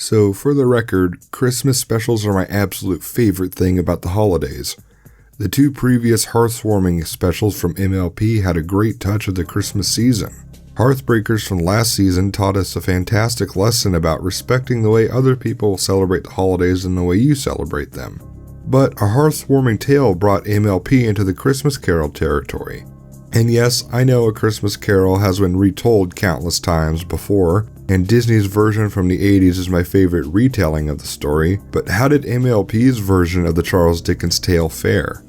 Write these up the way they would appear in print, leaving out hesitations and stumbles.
So, for the record, Christmas specials are my absolute favorite thing about the holidays. The two previous Hearthwarming specials from MLP had a great touch of the Christmas season. Hearthbreakers from last season taught us a fantastic lesson about respecting the way other people celebrate the holidays and the way you celebrate them. But a Hearthwarming tale brought MLP into the Christmas Carol territory. And yes, I know A Christmas Carol has been retold countless times before, and Disney's version from the 80s is my favorite retelling of the story, but how did MLP's version of the Charles Dickens tale fare?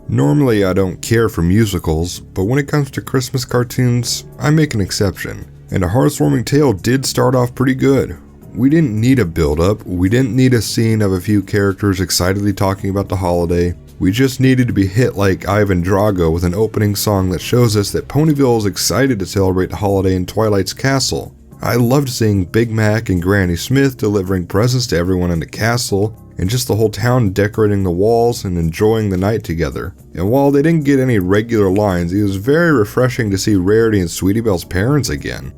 Normally I don't care for musicals, but when it comes to Christmas cartoons, I make an exception, and A Hearthwarming Tale did start off pretty good. We didn't need a build-up, we didn't need a scene of a few characters excitedly talking about the holiday, we just needed to be hit like Ivan Drago with an opening song that shows us that Ponyville is excited to celebrate the holiday in Twilight's castle. I loved seeing Big Mac and Granny Smith delivering presents to everyone in the castle, and just the whole town decorating the walls and enjoying the night together. And while they didn't get any regular lines, it was very refreshing to see Rarity and Sweetie Belle's parents again.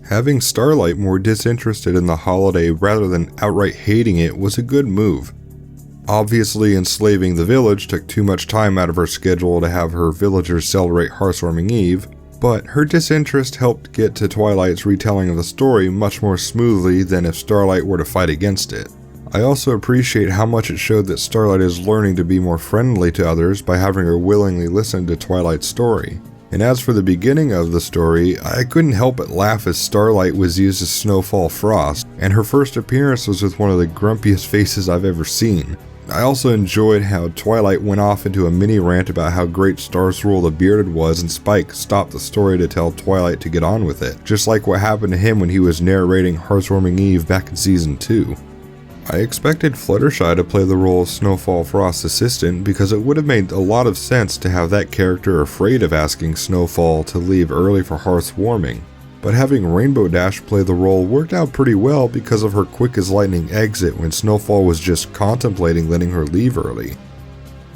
Having Starlight more disinterested in the holiday rather than outright hating it was a good move. Obviously, enslaving the village took too much time out of her schedule to have her villagers celebrate Hearthwarming Eve, but her disinterest helped get to Twilight's retelling of the story much more smoothly than if Starlight were to fight against it. I also appreciate how much it showed that Starlight is learning to be more friendly to others by having her willingly listen to Twilight's story. And as for the beginning of the story, I couldn't help but laugh as Starlight was used as Snowfall Frost, and her first appearance was with one of the grumpiest faces I've ever seen. I also enjoyed how Twilight went off into a mini rant about how great Starswirl the Bearded was, and Spike stopped the story to tell Twilight to get on with it, just like what happened to him when he was narrating Hearthwarming Eve back in Season 2. I expected Fluttershy to play the role of Snowfall Frost's assistant because it would have made a lot of sense to have that character afraid of asking Snowfall to leave early for Hearthwarming. But having Rainbow Dash play the role worked out pretty well because of her quick as lightning exit when Snowfall was just contemplating letting her leave early.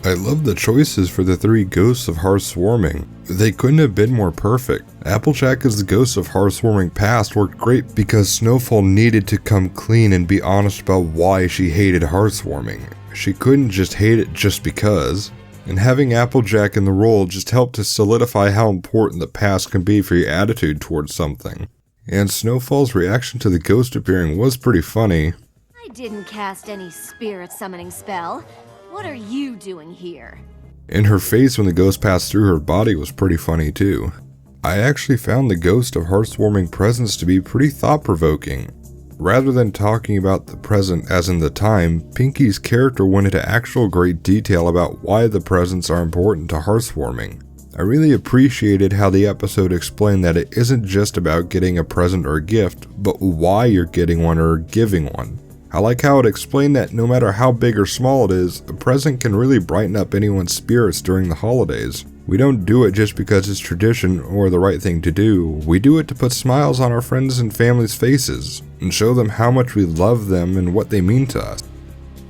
I love the choices for the three ghosts of Hearthwarming. They couldn't have been more perfect. Applejack as the ghost of Hearthwarming Past worked great because Snowfall needed to come clean and be honest about why she hated Hearthwarming. She couldn't just hate it just because. And having Applejack in the role just helped to solidify how important the past can be for your attitude towards something. And Snowfall's reaction to the ghost appearing was pretty funny. I didn't cast any spirit summoning spell. What are you doing here? And her face when the ghost passed through her body was pretty funny too. I actually found the ghost of Hearthwarming presents to be pretty thought-provoking. Rather than talking about the present as in the time, Pinky's character went into actual great detail about why the presents are important to Hearthwarming. I really appreciated how the episode explained that it isn't just about getting a present or a gift, but why you're getting one or giving one. I like how it explained that no matter how big or small it is, a present can really brighten up anyone's spirits during the holidays. We don't do it just because it's tradition or the right thing to do. We do it to put smiles on our friends and family's faces and show them how much we love them and what they mean to us.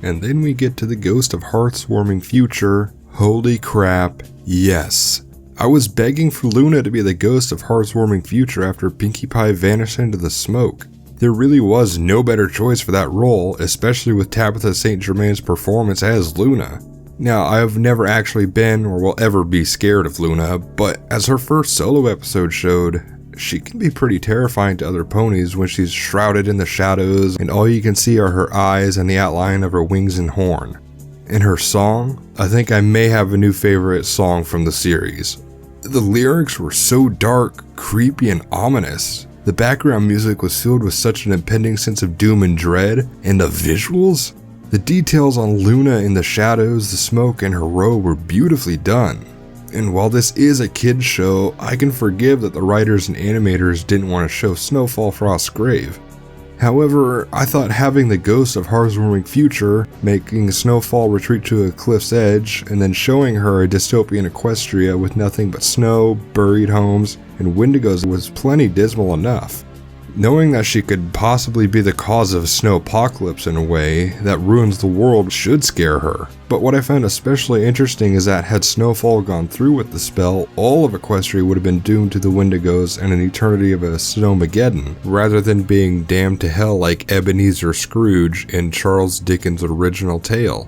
And then we get to the ghost of Hearthwarming Future. Holy crap, yes. I was begging for Luna to be the ghost of Hearthwarming Future after Pinkie Pie vanished into the smoke. There really was no better choice for that role, especially with Tabitha St. Germain's performance as Luna. Now, I have never actually been or will ever be scared of Luna, but as her first solo episode showed, she can be pretty terrifying to other ponies when she's shrouded in the shadows and all you can see are her eyes and the outline of her wings and horn. In her song, I think I may have a new favorite song from the series. The lyrics were so dark, creepy, and ominous. The background music was filled with such an impending sense of doom and dread, and the visuals? The details on Luna in the shadows, the smoke, and her robe were beautifully done. And while this is a kid's show, I can forgive that the writers and animators didn't want to show Snowfall Frost's grave. However, I thought having the ghost of Hearthwarming Future, making Snowfall retreat to a cliff's edge, and then showing her a dystopian Equestria with nothing but snow, buried homes, and Wendigos was plenty dismal enough. Knowing that she could possibly be the cause of a snowpocalypse in a way that ruins the world should scare her. But what I found especially interesting is that had Snowfall gone through with the spell, all of Equestria would have been doomed to the Wendigos and an eternity of a Snowmageddon, rather than being damned to hell like Ebenezer Scrooge in Charles Dickens' original tale.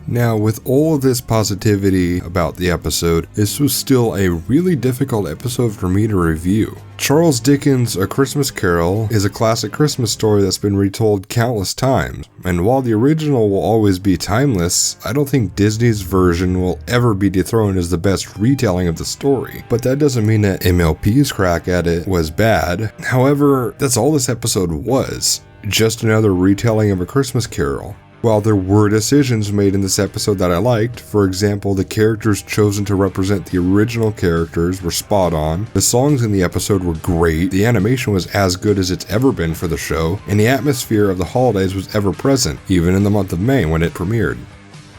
Now, with all of this positivity about the episode, this was still a really difficult episode for me to review. Charles Dickens' A Christmas Carol is a classic Christmas story that's been retold countless times, and while the original will always be timeless, I don't think Disney's version will ever be dethroned as the best retelling of the story. But that doesn't mean that MLP's crack at it was bad. However, that's all this episode was. Just another retelling of A Christmas Carol. While there were decisions made in this episode that I liked, for example, the characters chosen to represent the original characters were spot on, the songs in the episode were great, the animation was as good as it's ever been for the show, and the atmosphere of the holidays was ever present, even in the month of May when it premiered.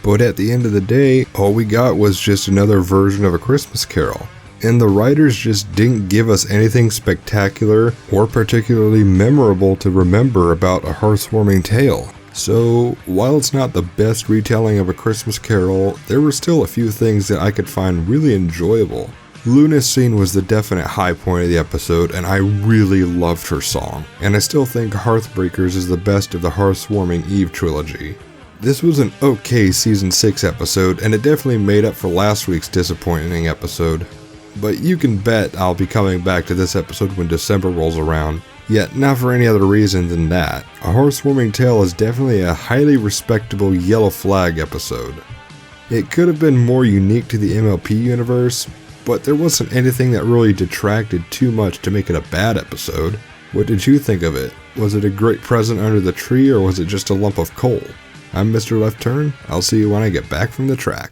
But at the end of the day, all we got was just another version of A Christmas Carol. And the writers just didn't give us anything spectacular or particularly memorable to remember about A Hearthwarming Tale. So, while it's not the best retelling of A Christmas Carol, there were still a few things that I could find really enjoyable. Luna's scene was the definite high point of the episode, and I really loved her song. And I still think Hearthbreakers is the best of the Hearthwarming Eve trilogy. This was an okay Season 6 episode, and it definitely made up for last week's disappointing episode. But you can bet I'll be coming back to this episode when December rolls around. Yet not for any other reason than that. A Hearthwarming Tale is definitely a highly respectable Yellow Flag episode. It could have been more unique to the MLP universe, but there wasn't anything that really detracted too much to make it a bad episode. What did you think of it? Was it a great present under the tree, or was it just a lump of coal? I'm MrLeftTurn. I'll see you when I get back from the track.